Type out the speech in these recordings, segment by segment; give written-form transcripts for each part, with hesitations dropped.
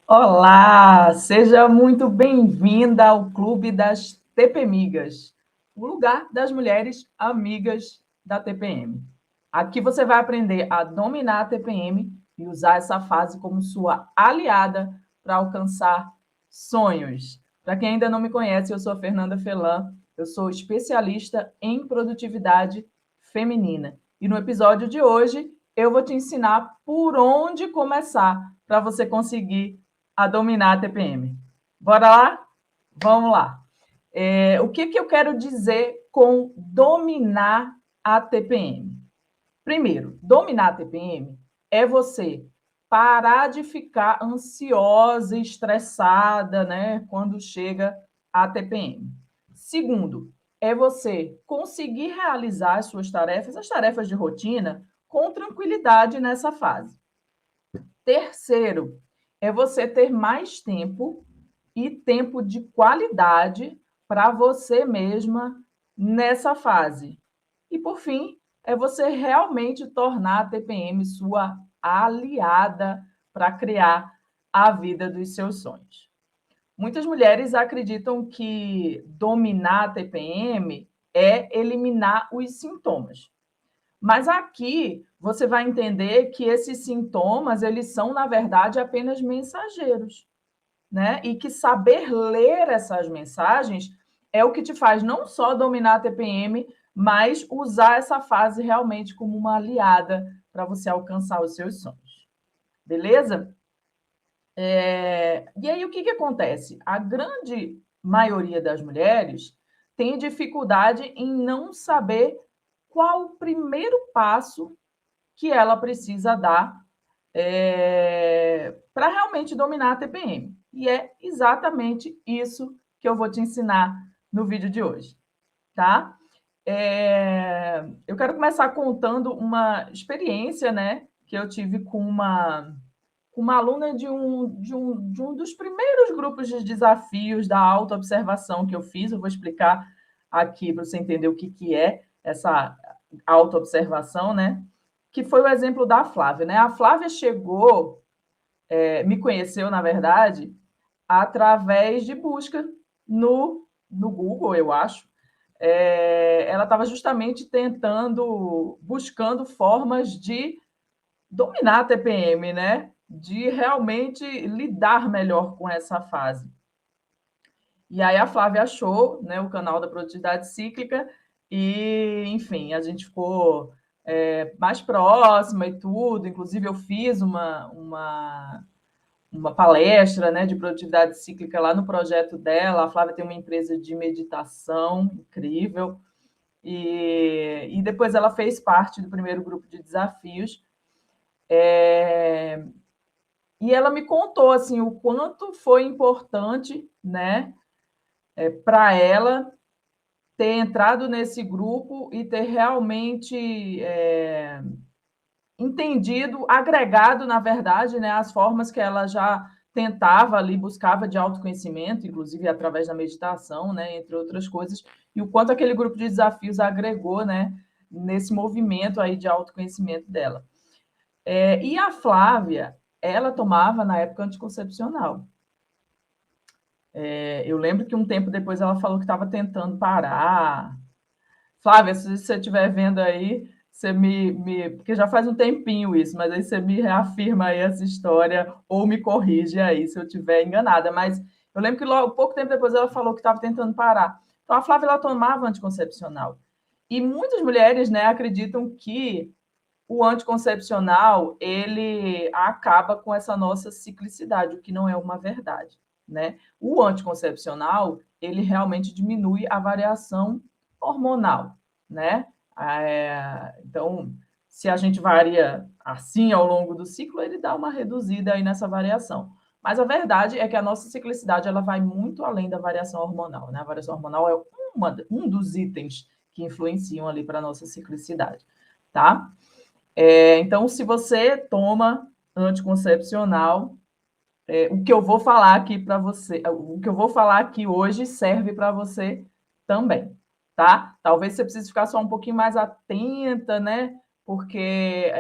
Olá, seja muito bem-vinda ao Clube das TPmigas, o lugar das mulheres amigas da TPM. Aqui você vai aprender a dominar a TPM e usar essa fase como sua aliada para alcançar sonhos. Para quem ainda não me conhece, eu sou a Fernanda Felan, eu sou especialista em produtividade feminina. E no episódio de hoje, eu vou te ensinar por onde começar para você conseguir a dominar a TPM. Bora lá? Vamos lá. O que eu quero dizer com dominar a TPM? Primeiro, dominar a TPM é você parar de ficar ansiosa e estressada, né, quando chega a TPM. Segundo, é você conseguir realizar as suas tarefas, as tarefas de rotina, com tranquilidade nessa fase. Terceiro, é você ter mais tempo e tempo de qualidade para você mesma nessa fase. E, por fim, é você realmente tornar a TPM sua aliada para criar a vida dos seus sonhos. Muitas mulheres acreditam que dominar a TPM é eliminar os sintomas. Mas aqui você vai entender que esses sintomas, eles são, na verdade, apenas mensageiros, né? E que saber ler essas mensagens é o que te faz não só dominar a TPM, mas usar essa fase realmente como uma aliada para você alcançar os seus sonhos. Beleza? E aí o que acontece? A grande maioria das mulheres tem dificuldade em não saber qual o primeiro passo que ela precisa dar para realmente dominar a TPM. E é exatamente isso que eu vou te ensinar no vídeo de hoje, tá? Eu quero começar contando uma experiência, né, que eu tive com uma aluna de um dos primeiros grupos de desafios da autoobservação que eu fiz. Eu vou explicar aqui para você entender o que é essa autoobservação, né? Que foi o exemplo da Flávia, né? A Flávia chegou, me conheceu, na verdade, através de busca no Google, eu acho. Ela estava justamente buscando formas de dominar a TPM, né? De realmente lidar melhor com essa fase. E aí a Flávia achou, né, o canal da Produtividade Cíclica e, enfim, a gente ficou mais próxima e tudo. Inclusive, eu fiz uma palestra, né, de produtividade cíclica lá no projeto dela. A Flávia tem uma empresa de meditação incrível. E depois ela fez parte do primeiro grupo de desafios. E ela me contou assim o quanto foi importante, né, para ela ter entrado nesse grupo e ter realmente entendido, agregado, na verdade, né, as formas que ela já tentava ali, buscava de autoconhecimento, inclusive através da meditação, né, entre outras coisas, e o quanto aquele grupo de desafios agregou, né, nesse movimento aí de autoconhecimento dela. E a Flávia, ela tomava, na época, anticoncepcional. Eu lembro que um tempo depois ela falou que estava tentando parar. Flávia, se você estiver vendo aí, você porque já faz um tempinho isso, mas aí você me reafirma aí essa história ou me corrige aí se eu estiver enganada. Mas eu lembro que logo, pouco tempo depois ela falou que estava tentando parar. Então a Flávia ela tomava anticoncepcional. E muitas mulheres, né, acreditam que o anticoncepcional ele acaba com essa nossa ciclicidade, o que não é uma verdade, né? O anticoncepcional ele realmente diminui a variação hormonal, né? Então, se a gente varia assim ao longo do ciclo, ele dá uma reduzida aí nessa variação. Mas a verdade é que a nossa ciclicidade ela vai muito além da variação hormonal, né? A variação hormonal é um dos itens que influenciam ali para a nossa ciclicidade, tá? Então, se você toma anticoncepcional, o que eu vou falar aqui para você, o que eu vou falar aqui hoje serve para você também, tá? Talvez você precise ficar só um pouquinho mais atenta, né? Porque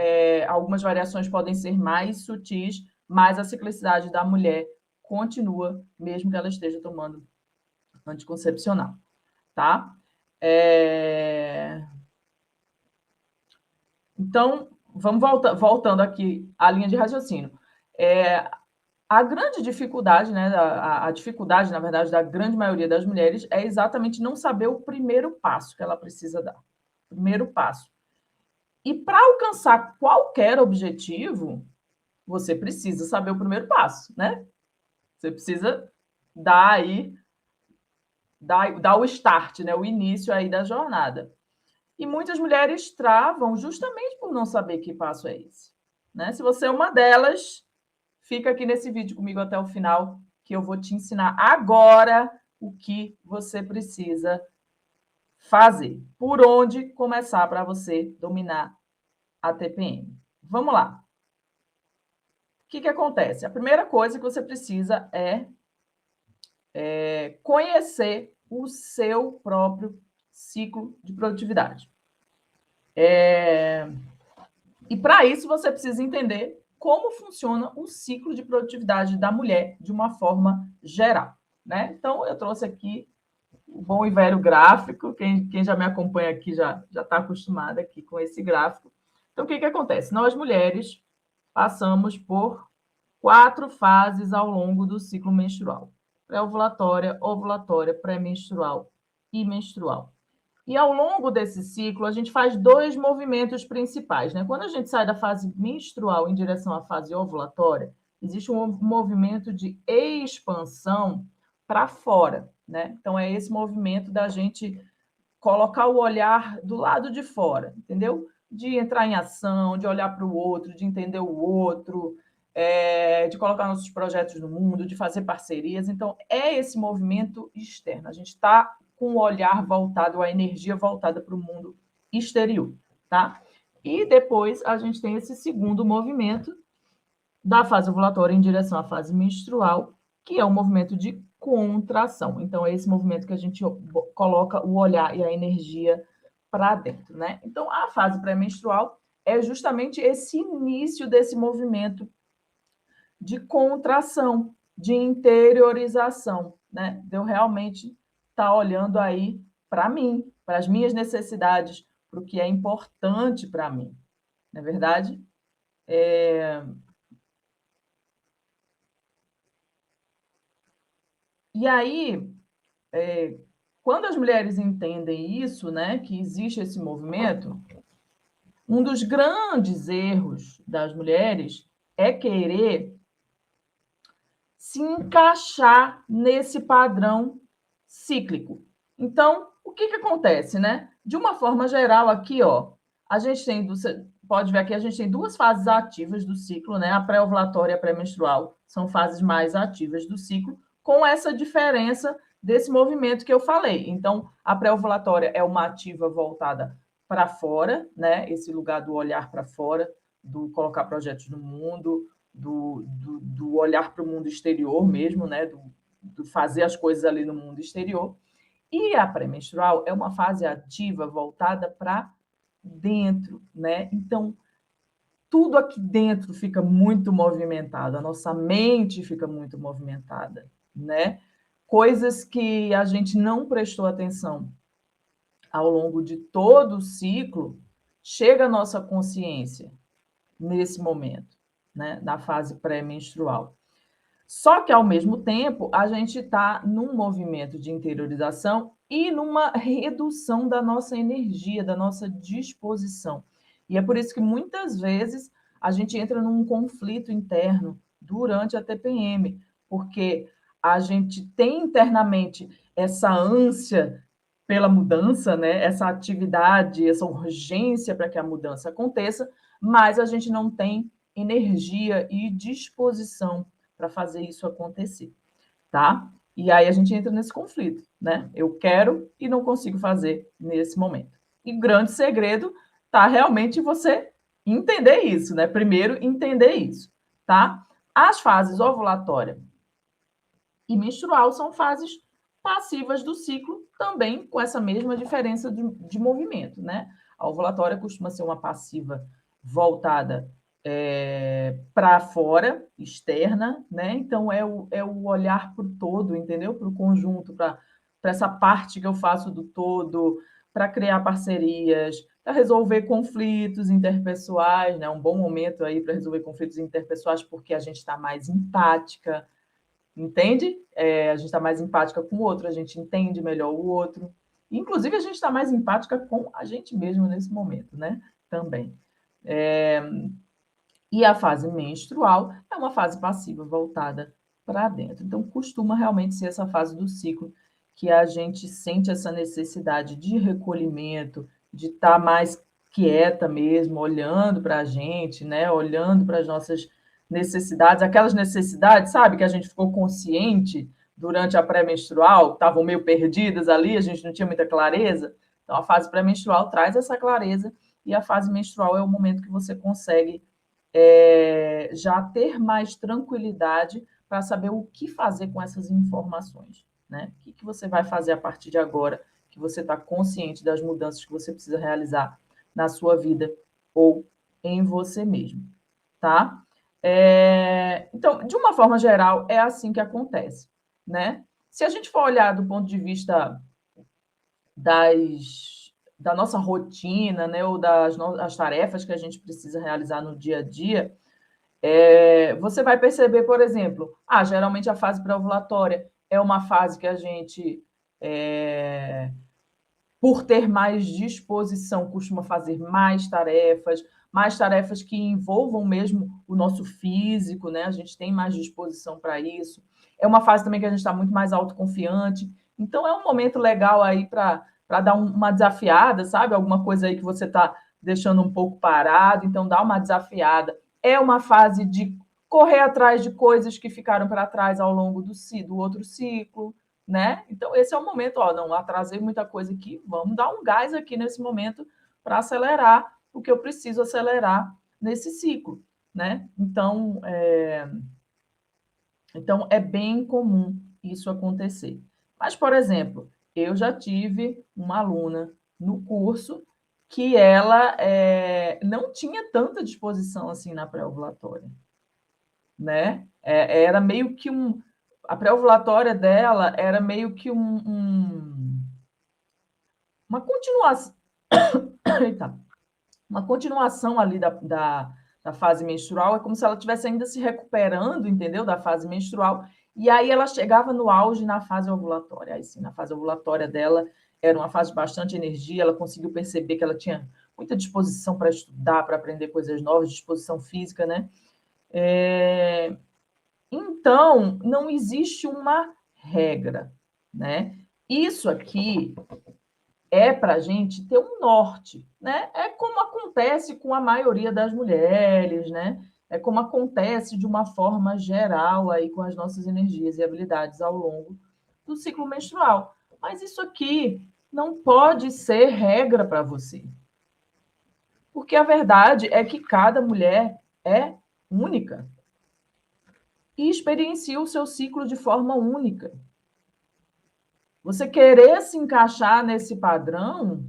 algumas variações podem ser mais sutis, mas a ciclicidade da mulher continua, mesmo que ela esteja tomando anticoncepcional, tá? Então, vamos voltando aqui à linha de raciocínio. A grande dificuldade, né, a dificuldade, na verdade, da grande maioria das mulheres é exatamente não saber o primeiro passo que ela precisa dar. Primeiro passo. E para alcançar qualquer objetivo, você precisa saber o primeiro passo, né? Você precisa dar o start, né? O início aí da jornada. E muitas mulheres travam justamente por não saber que passo é esse, né? Se você é uma delas, fica aqui nesse vídeo comigo até o final, que eu vou te ensinar agora o que você precisa fazer. Por onde começar para você dominar a TPM. Vamos lá. O que acontece? A primeira coisa que você precisa é conhecer o seu próprio ciclo de produtividade. E para isso você precisa entender como funciona o ciclo de produtividade da mulher de uma forma geral, né? Então, eu trouxe aqui o bom e velho gráfico. Quem já me acompanha aqui já está acostumado aqui com esse gráfico. Então, o que acontece? Nós, mulheres, passamos por 4 fases ao longo do ciclo menstrual: pré-ovulatória, ovulatória, pré-menstrual e menstrual. E ao longo desse ciclo, a gente faz 2 movimentos principais, né? Quando a gente sai da fase menstrual em direção à fase ovulatória, existe um movimento de expansão para fora, né? Então, é esse movimento da gente colocar o olhar do lado de fora, entendeu? De entrar em ação, de olhar para o outro, de entender o outro, de colocar nossos projetos no mundo, de fazer parcerias. Então, é esse movimento externo. A gente está com o olhar voltado, a energia voltada para o mundo exterior, tá? E depois a gente tem esse segundo movimento da fase ovulatória em direção à fase menstrual, que é um movimento de contração. Então, é esse movimento que a gente coloca o olhar e a energia para dentro, né? Então, a fase pré-menstrual é justamente esse início desse movimento de contração, de interiorização, né? De eu realmente estar olhando aí para mim, para as minhas necessidades, para o que é importante para mim, não é verdade? E aí, quando as mulheres entendem isso, né, que existe esse movimento, um dos grandes erros das mulheres é querer se encaixar nesse padrão cíclico. Então, o que acontece, né? De uma forma geral, aqui, ó, a gente tem, você pode ver aqui, a gente tem 2 fases ativas do ciclo, né? A pré-ovulatória e a pré-menstrual são fases mais ativas do ciclo, com essa diferença desse movimento que eu falei. Então, a pré-ovulatória é uma ativa voltada para fora, né? Esse lugar do olhar para fora, do colocar projetos no mundo, do olhar para o mundo exterior mesmo, né? Do fazer as coisas ali no mundo exterior. E a pré-menstrual é uma fase ativa voltada para dentro, né? Então, tudo aqui dentro fica muito movimentado, a nossa mente fica muito movimentada, né? Coisas que a gente não prestou atenção ao longo de todo o ciclo, chega à nossa consciência nesse momento, né? Na fase pré-menstrual. Só que, ao mesmo tempo, a gente está num movimento de interiorização e numa redução da nossa energia, da nossa disposição. E é por isso que, muitas vezes, a gente entra num conflito interno durante a TPM, porque a gente tem internamente essa ânsia pela mudança, né? Essa atividade, essa urgência para que a mudança aconteça, mas a gente não tem energia e disposição para fazer isso acontecer, tá? E aí a gente entra nesse conflito, né? Eu quero e não consigo fazer nesse momento. E o grande segredo tá realmente você entender isso, né? Primeiro, entender isso, tá? As fases ovulatória e menstrual são fases passivas do ciclo, também com essa mesma diferença de movimento, né? A ovulatória costuma ser uma passiva voltada para fora, externa, né? Então é o olhar para o todo, entendeu? Para o conjunto, para essa parte que eu faço do todo, para criar parcerias, para resolver conflitos interpessoais, né? Um bom momento aí para resolver conflitos interpessoais, porque a gente está mais empática, entende? A gente está mais empática com o outro, a gente entende melhor o outro. Inclusive, a gente está mais empática com a gente mesmo nesse momento, né? Também. E a fase menstrual é uma fase passiva voltada para dentro. Então, costuma realmente ser essa fase do ciclo que a gente sente essa necessidade de recolhimento, de estar mais quieta mesmo, olhando para a gente, né? Olhando para as nossas necessidades, aquelas necessidades, sabe, que a gente ficou consciente durante a pré-menstrual, estavam meio perdidas ali, a gente não tinha muita clareza. Então, a fase pré-menstrual traz essa clareza e a fase menstrual é o momento que você consegue já ter mais tranquilidade para saber o que fazer com essas informações, né? O que você vai fazer a partir de agora, que você está consciente das mudanças que você precisa realizar na sua vida ou em você mesmo, tá? Então, de uma forma geral, é assim que acontece, né? Se a gente for olhar do ponto de vista da nossa rotina, né, ou das tarefas que a gente precisa realizar no dia a dia, você vai perceber, por exemplo, geralmente a fase pré-ovulatória é uma fase que a gente, por ter mais disposição, costuma fazer mais tarefas que envolvam mesmo o nosso físico, né? A gente tem mais disposição para isso. É uma fase também que a gente está muito mais autoconfiante. Então, é um momento legal aí para dar uma desafiada, sabe? Alguma coisa aí que você está deixando um pouco parado, então dá uma desafiada. É uma fase de correr atrás de coisas que ficaram para trás ao longo do outro ciclo, né? Então, esse é o momento, não atrasei muita coisa aqui, vamos dar um gás aqui nesse momento para acelerar o que eu preciso acelerar nesse ciclo, né? Então, é bem comum isso acontecer. Mas, por exemplo, eu já tive uma aluna no curso que ela não tinha tanta disposição assim na pré-ovulatória, né? Era meio que a pré-ovulatória dela era meio que uma continuação, eita, uma continuação ali da fase menstrual, é como se ela estivesse ainda se recuperando, entendeu? Da fase menstrual, e aí ela chegava no auge na fase ovulatória. Aí sim, na fase ovulatória dela, era uma fase de bastante energia, ela conseguiu perceber que ela tinha muita disposição para estudar, para aprender coisas novas, disposição física, né? Então, não existe uma regra, né? Isso aqui é para a gente ter um norte, né? É como acontece com a maioria das mulheres, né? É como acontece de uma forma geral aí com as nossas energias e habilidades ao longo do ciclo menstrual. Mas isso aqui não pode ser regra para você. Porque a verdade é que cada mulher é única e experiencia o seu ciclo de forma única. Você querer se encaixar nesse padrão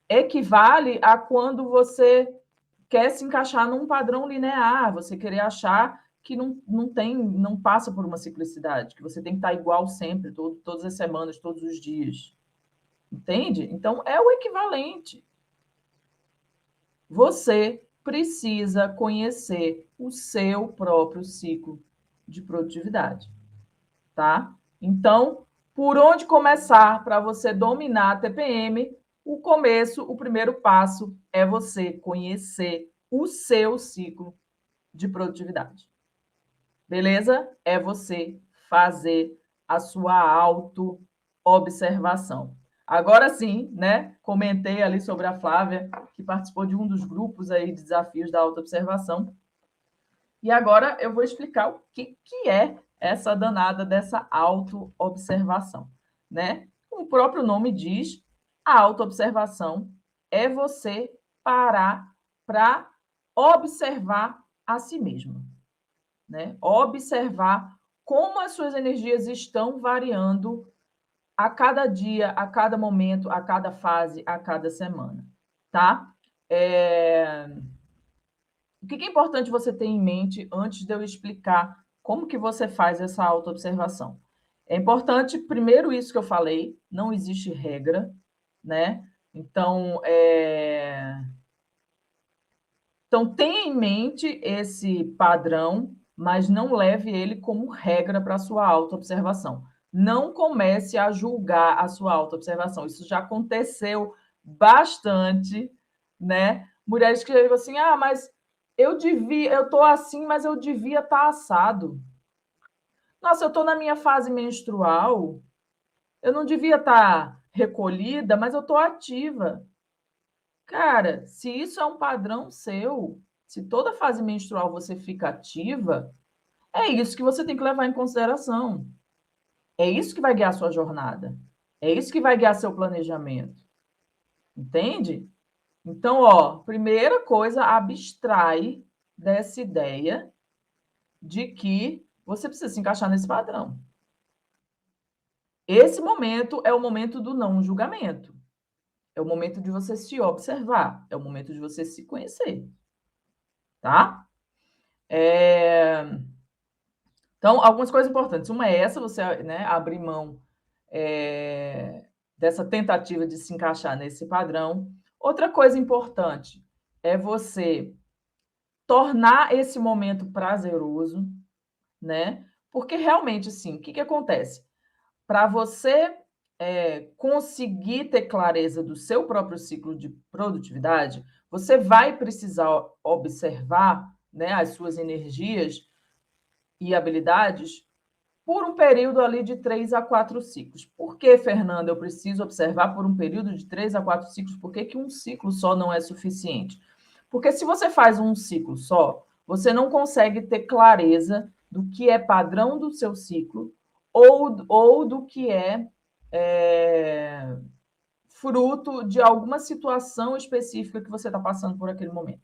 equivale a quando você quer se encaixar num padrão linear, você querer achar que não passa por uma ciclicidade, que você tem que estar igual sempre, todas as semanas, todos os dias. Entende? Então, é o equivalente. Você precisa conhecer o seu próprio ciclo de produtividade, tá? Então, por onde começar para você dominar a TPM? O primeiro passo é você conhecer o seu ciclo de produtividade. Beleza? É você fazer a sua auto-observação. Agora sim, né? Comentei ali sobre a Flávia, que participou de um dos grupos aí de desafios da auto-observação. E agora eu vou explicar o que é essa danada dessa auto-observação, né? Como o próprio nome diz, a auto-observação é você parar para observar a si mesmo, né? Observar como as suas energias estão variando a cada dia, a cada momento, a cada fase, a cada semana, tá? O que é importante você ter em mente antes de eu explicar como que você faz essa autoobservação? É importante, primeiro, isso que eu falei, não existe regra, né? Então, então tenha em mente esse padrão, mas não leve ele como regra para a sua autoobservação. Não comece a julgar a sua autoobservação. Isso já aconteceu bastante, né? Mulheres que dizem assim: ah, mas eu estou assim, mas eu devia estar assado. Nossa, eu estou na minha fase menstrual, eu não devia estar recolhida, mas eu estou ativa. Cara, se isso é um padrão seu, se toda fase menstrual você fica ativa, é isso que você tem que levar em consideração. É isso que vai guiar a sua jornada. É isso que vai guiar seu planejamento. Entende? Então, ó, primeira coisa, abstrai dessa ideia de que você precisa se encaixar nesse padrão. Esse momento é o momento do não julgamento. É o momento de você se observar. É o momento de você se conhecer. Tá? Então, algumas coisas importantes. Uma é essa, você, né, abrir mão dessa tentativa de se encaixar nesse padrão. Outra coisa importante é você tornar esse momento prazeroso, né? Porque realmente, assim, o que que acontece? Para você conseguir ter clareza do seu próprio ciclo de produtividade, você vai precisar observar, né, as suas energias e habilidades por um período ali de 3 a 4 ciclos. Por que, Fernanda, eu preciso observar por um período de 3 a 4 ciclos? Por que um ciclo só não é suficiente? Porque se você faz um ciclo só, você não consegue ter clareza do que é padrão do seu ciclo ou do que é fruto de alguma situação específica que você está passando por aquele momento.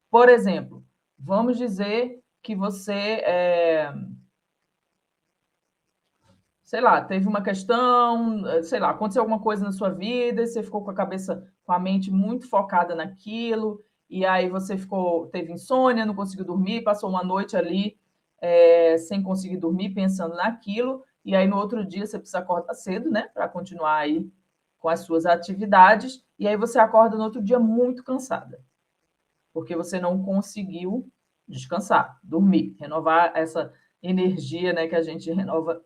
Por exemplo, vamos dizer que você sei lá, teve uma questão, sei lá, aconteceu alguma coisa na sua vida, e você ficou com a cabeça, com a mente muito focada naquilo, e aí você teve insônia, não conseguiu dormir, passou uma noite ali sem conseguir dormir, pensando naquilo, e aí no outro dia você precisa acordar cedo, né, para continuar aí com as suas atividades, e aí você acorda no outro dia muito cansada, porque você não conseguiu descansar, dormir, renovar essa energia, né, que a gente renova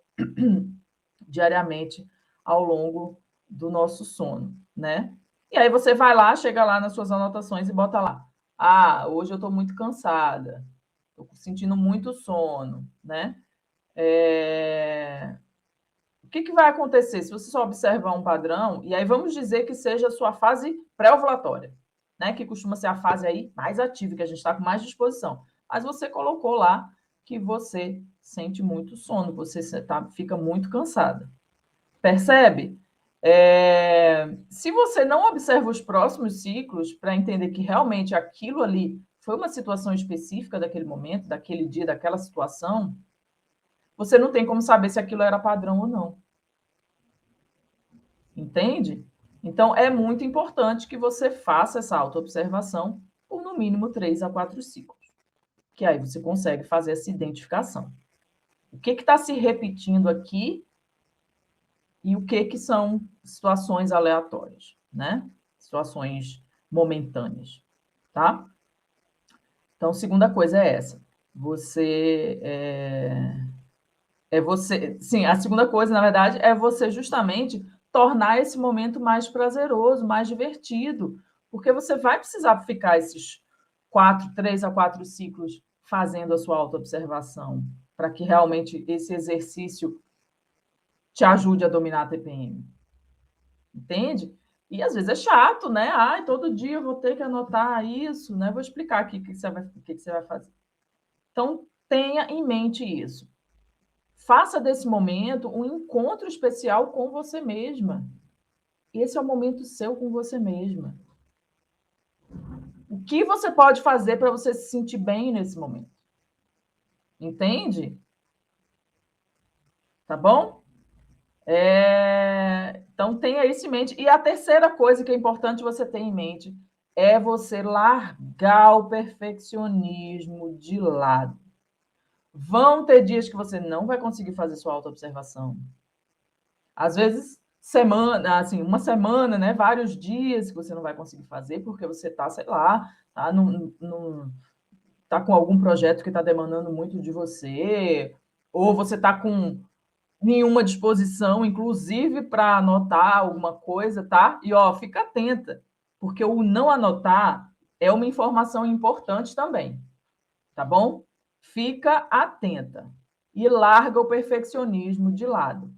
diariamente ao longo do nosso sono, né? E aí você vai lá, chega lá nas suas anotações e bota lá: ah, hoje eu estou muito cansada, estou sentindo muito sono, né? O que, que vai acontecer se você só observar um padrão? E aí vamos dizer que seja a sua fase pré-ovulatória, né? Que costuma ser a fase aí mais ativa, que a gente está com mais disposição. Mas você colocou lá que você sente muito sono, você fica muito cansada. Percebe? Se você não observa os próximos ciclos para entender que realmente aquilo ali foi uma situação específica daquele momento, daquele dia, daquela situação, você não tem como saber se aquilo era padrão ou não. Entende? Então, é muito importante que você faça essa autoobservação por no mínimo 3 a 4 ciclos, que aí você consegue fazer essa identificação. O que está se repetindo aqui e o que são situações aleatórias, né? Situações momentâneas, tá? Então, segunda coisa é essa. Sim, a segunda coisa, na verdade, é você justamente tornar esse momento mais prazeroso, mais divertido, porque você vai precisar ficar esses 3 a 4 ciclos fazendo a sua autoobservação, para que realmente esse exercício te ajude a dominar a TPM. Entende? E às vezes é chato, né? Ai, todo dia eu vou ter que anotar isso, né? Vou explicar aqui o que você vai fazer. Então, tenha em mente isso. Faça desse momento um encontro especial com você mesma. Esse é o momento seu com você mesma. O que você pode fazer para você se sentir bem nesse momento? Entende? Tá bom? Então, tenha isso em mente. E a terceira coisa que é importante você ter em mente é você largar o perfeccionismo de lado. Vão ter dias que você não vai conseguir fazer sua autoobservação. Às vezes, semana, assim, uma semana, né? Vários dias que você não vai conseguir fazer, porque você está, sei lá, tá com algum projeto que está demandando muito de você, ou você está com nenhuma disposição, inclusive para anotar alguma coisa, tá? E ó, fica atenta, porque o não anotar é uma informação importante também, tá bom? Fica atenta e larga o perfeccionismo de lado.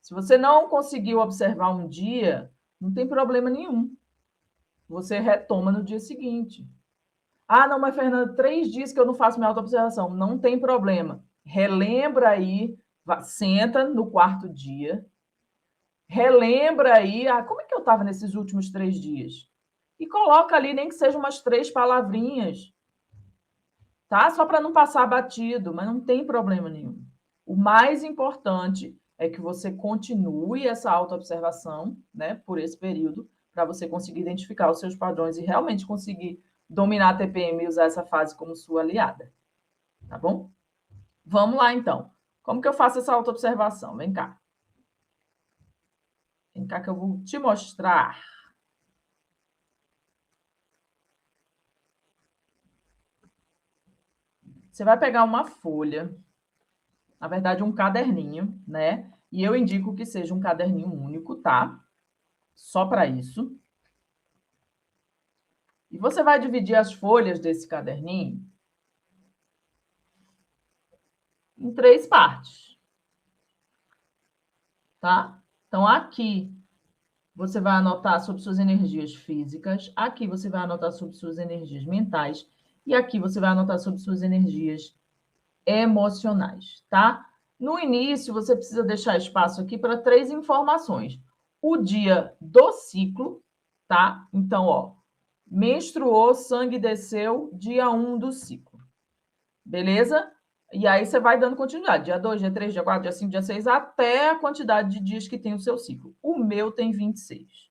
Se você não conseguiu observar um dia, não tem problema nenhum. Você retoma no dia seguinte. Ah, não, mas Fernanda, 3 dias que eu não faço minha autoobservação. Não tem problema. Relembra aí, senta no quarto dia, relembra aí, como é que eu estava nesses últimos 3 dias? E coloca ali, nem que sejam umas 3 palavrinhas, tá? Só para não passar batido, mas não tem problema nenhum. O mais importante é que você continue essa autoobservação, né, por esse período, para você conseguir identificar os seus padrões e realmente conseguir dominar a TPM e usar essa fase como sua aliada, tá bom? Vamos lá, então. Como que eu faço essa autoobservação? Vem cá. Vem cá que eu vou te mostrar. Você vai pegar uma folha, na verdade, um caderninho, né? E eu indico que seja um caderninho único, tá? Só para isso. E você vai dividir as folhas desse caderninho em 3 partes, tá? Então, aqui você vai anotar sobre suas energias físicas, aqui você vai anotar sobre suas energias mentais e aqui você vai anotar sobre suas energias emocionais, tá? No início, você precisa deixar espaço aqui para 3 informações. O dia do ciclo, tá? Então, ó, menstruou, sangue desceu, dia 1 do ciclo. Beleza? E aí você vai dando continuidade. Dia 2, dia 3, dia 4, dia 5, dia 6, até a quantidade de dias que tem o seu ciclo. O meu tem 26,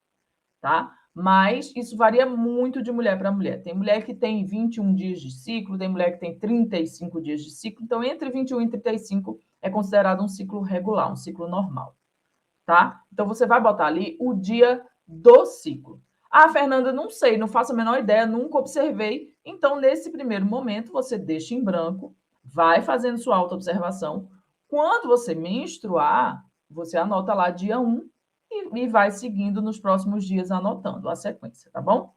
tá? Mas isso varia muito de mulher para mulher. Tem mulher que tem 21 dias de ciclo, tem mulher que tem 35 dias de ciclo. Então, entre 21 e 35 é considerado um ciclo regular, um ciclo normal, tá? Então, você vai botar ali o dia do ciclo. Ah, Fernanda, não sei, não faço a menor ideia, nunca observei. Então, nesse primeiro momento, você deixa em branco, vai fazendo sua autoobservação. Quando você menstruar, você anota lá dia 1 e vai seguindo nos próximos dias anotando a sequência, tá bom?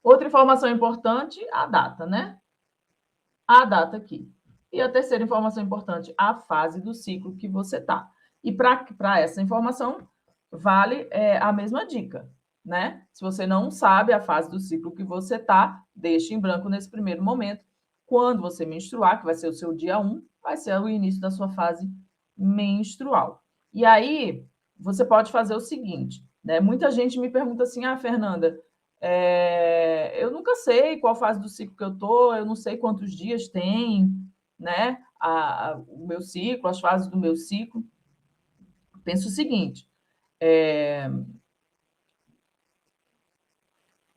Outra informação importante, a data, né? A data aqui. E a terceira informação importante, a fase do ciclo que você está. E para essa informação, vale a mesma dica, né? Se você não sabe a fase do ciclo que você está, deixe em branco nesse primeiro momento. Quando você menstruar, que vai ser o seu dia 1, vai ser o início da sua fase menstrual. E aí, você pode fazer o seguinte, né? Muita gente me pergunta assim, Fernanda, eu nunca sei qual fase do ciclo que eu estou, eu não sei quantos dias tem, né? O meu ciclo, as fases do meu ciclo. Penso o seguinte: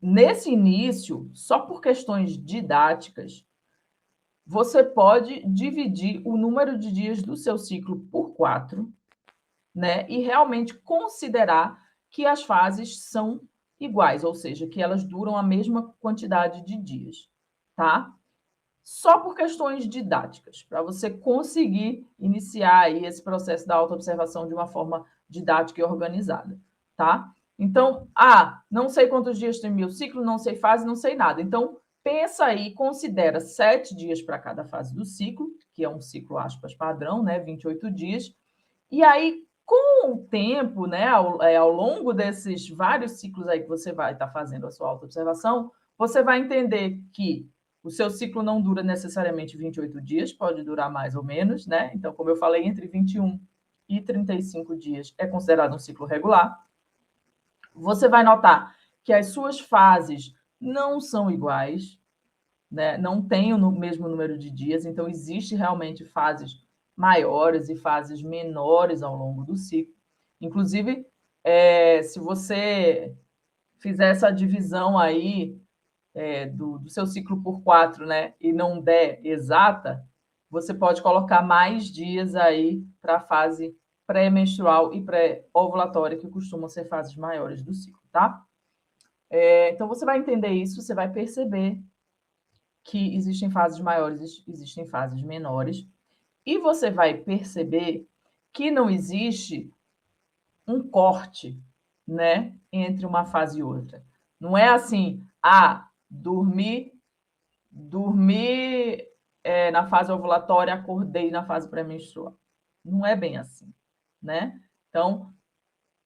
nesse início, só por questões didáticas, você pode dividir o número de dias do seu ciclo por 4, né? E realmente considerar que as fases são iguais, ou seja, que elas duram a mesma quantidade de dias, tá? Só por questões didáticas, para você conseguir iniciar aí esse processo da autoobservação de uma forma didática e organizada, tá? Então, não sei quantos dias tem meu ciclo, não sei fase, não sei nada. Então, pensa aí, considera 7 dias para cada fase do ciclo, que é um ciclo, aspas, padrão, né? 28 dias. E aí, com o tempo, né, ao longo desses vários ciclos aí que você vai estar fazendo a sua autoobservação, você vai entender que o seu ciclo não dura necessariamente 28 dias, pode durar mais ou menos, né? Então, como eu falei, entre 21 e 35 dias é considerado um ciclo regular. Você vai notar que as suas fases não são iguais, né? Não tem o mesmo número de dias, então existe realmente fases maiores e fases menores ao longo do ciclo. Inclusive, se você fizer essa divisão aí do seu ciclo por 4, né, e não der exata, você pode colocar mais dias aí para a fase pré-menstrual e pré-ovulatória, que costumam ser fases maiores do ciclo, tá? Então, você vai entender isso, você vai perceber que existem fases maiores, existem fases menores, e você vai perceber que não existe um corte, né, entre uma fase e outra. Não é assim, dormi na fase ovulatória, acordei na fase pré-menstrual. Não é bem assim, né? Então,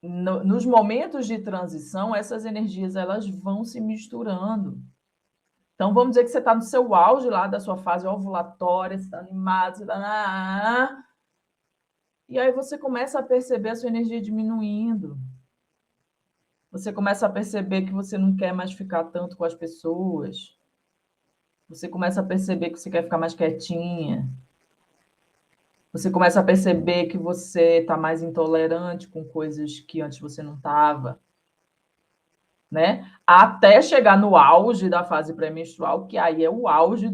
nos momentos de transição, essas energias elas vão se misturando. Então, vamos dizer que você está no seu auge lá da sua fase ovulatória, você está animado, você está... E aí você começa a perceber a sua energia diminuindo. Você começa a perceber que você não quer mais ficar tanto com as pessoas. Você começa a perceber que você quer ficar mais quietinha. Você começa a perceber que você está mais intolerante com coisas que antes você não estava, né? Até chegar no auge da fase pré-menstrual, que aí é o auge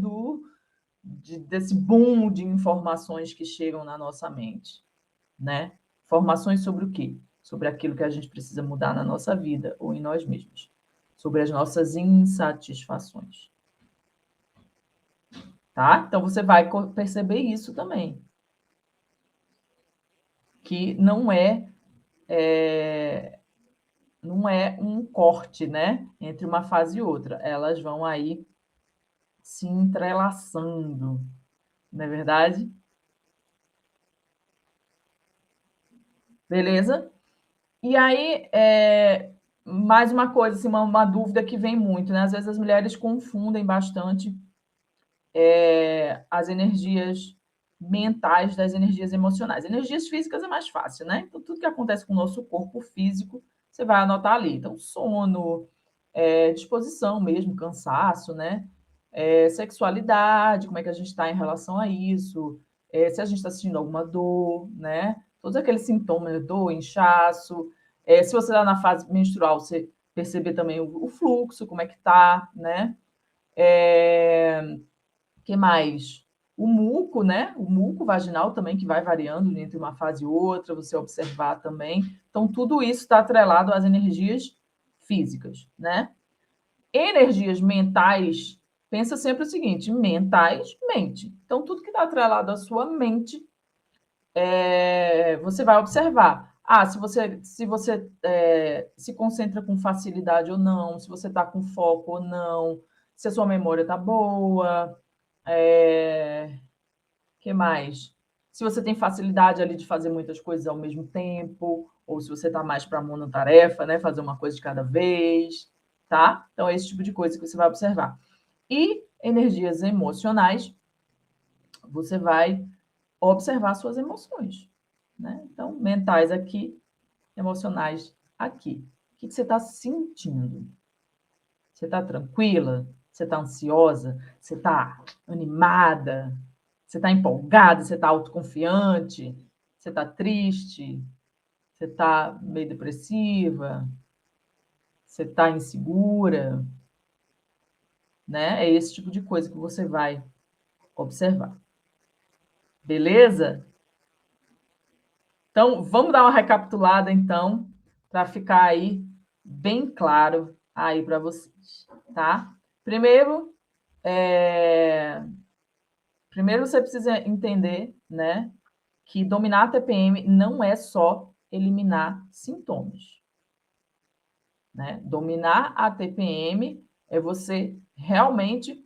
desse boom de informações que chegam na nossa mente, né? Informações sobre o quê? Sobre aquilo que a gente precisa mudar na nossa vida ou em nós mesmos. Sobre as nossas insatisfações. Tá? Então, você vai perceber isso também. Que não é um corte, né, entre uma fase e outra. Elas vão aí se entrelaçando, não é verdade? Beleza? E aí, mais uma coisa, assim, uma dúvida que vem muito, né? Às vezes as mulheres confundem bastante as energias mentais das energias emocionais. Energias físicas é mais fácil, né? Então, tudo que acontece com o nosso corpo físico, você vai anotar ali. Então, sono, disposição mesmo, cansaço, né? Sexualidade, como é que a gente está em relação a isso, se a gente está sentindo alguma dor, né? Todos aqueles sintomas, dor, inchaço. Se você está na fase menstrual, você perceber também o fluxo, como é que está, né? Que mais? O muco, né? O muco vaginal também, que vai variando entre uma fase e outra, você observar também. Então, tudo isso está atrelado às energias físicas, né? Energias mentais, pensa sempre o seguinte: mentais, mente. Então, tudo que está atrelado à sua mente, você vai observar. Se você se concentra com facilidade ou não, se você está com foco ou não, se a sua memória está boa, que mais? Se você tem facilidade ali de fazer muitas coisas ao mesmo tempo, ou se você está mais para monotarefa, né? Fazer uma coisa de cada vez, tá? Então, é esse tipo de coisa que você vai observar. E energias emocionais, você vai observar suas emoções, né? Então, mentais aqui, emocionais aqui. O que você está sentindo? Você está tranquila? Você está ansiosa? Você está animada? Você está empolgada? Você está autoconfiante? Você está triste? Você está meio depressiva? Você está insegura? Né? É esse tipo de coisa que você vai observar. Beleza? Então, vamos dar uma recapitulada, então, para ficar aí bem claro aí para vocês, tá? Primeiro você precisa entender, né, que dominar a TPM não é só eliminar sintomas, né? Dominar a TPM é você realmente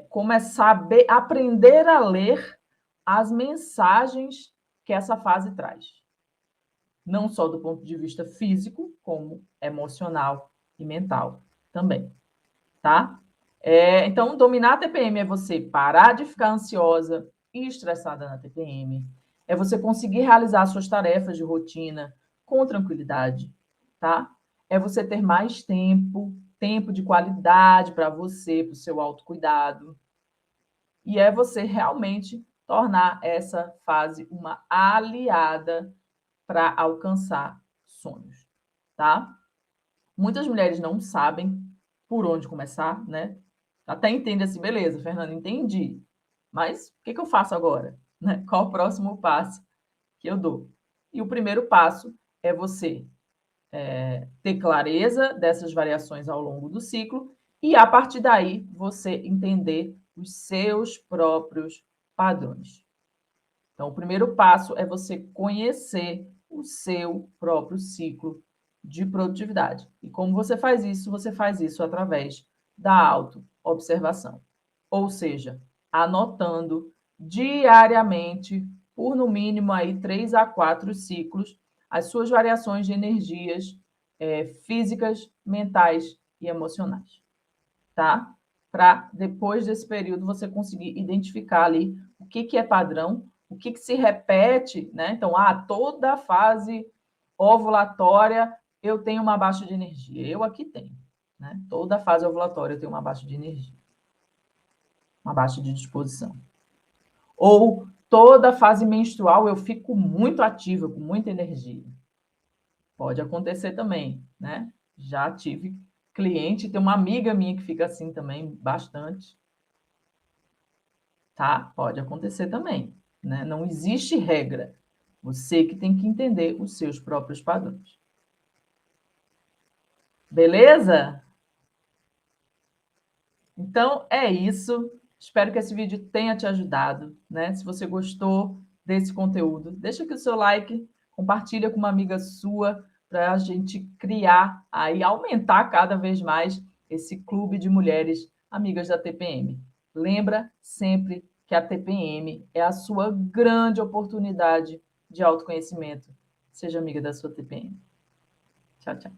começar a aprender a ler as mensagens que essa fase traz. Não só do ponto de vista físico, como emocional e mental também, tá? Então, dominar a TPM é você parar de ficar ansiosa e estressada na TPM, é você conseguir realizar suas tarefas de rotina com tranquilidade, tá? É você ter mais tempo de qualidade para você, para o seu autocuidado, e é você realmente tornar essa fase uma aliada para alcançar sonhos, tá? Muitas mulheres não sabem por onde começar, né? Até entende assim, beleza, Fernanda, entendi. Mas o que eu faço agora? Né? Qual o próximo passo que eu dou? E o primeiro passo é você ter clareza dessas variações ao longo do ciclo e, a partir daí, você entender os seus próprios padrões. Então, o primeiro passo é você conhecer o seu próprio ciclo de produtividade. E como você faz isso? Você faz isso através da autoobservação. Ou seja, anotando diariamente, por no mínimo aí 3 a 4 ciclos, as suas variações de energias físicas, mentais e emocionais, tá? Para depois desse período você conseguir identificar ali o que é padrão, o que se repete, né? Então, toda fase ovulatória eu tenho uma baixa de energia. Eu aqui tenho, né? Toda fase ovulatória eu tenho uma baixa de energia, uma baixa de disposição. Ou toda fase menstrual eu fico muito ativa, com muita energia. Pode acontecer também, né? Já tive cliente, tem uma amiga minha que fica assim também, bastante. Tá? Pode acontecer também, né? Não existe regra. Você que tem que entender os seus próprios padrões. Beleza? Então, é isso. Espero que esse vídeo tenha te ajudado, né? Se você gostou desse conteúdo, deixa aqui o seu like, compartilha com uma amiga sua para a gente criar aí, aumentar cada vez mais esse clube de mulheres amigas da TPM. Lembra sempre que a TPM é a sua grande oportunidade de autoconhecimento. Seja amiga da sua TPM. Tchau, tchau.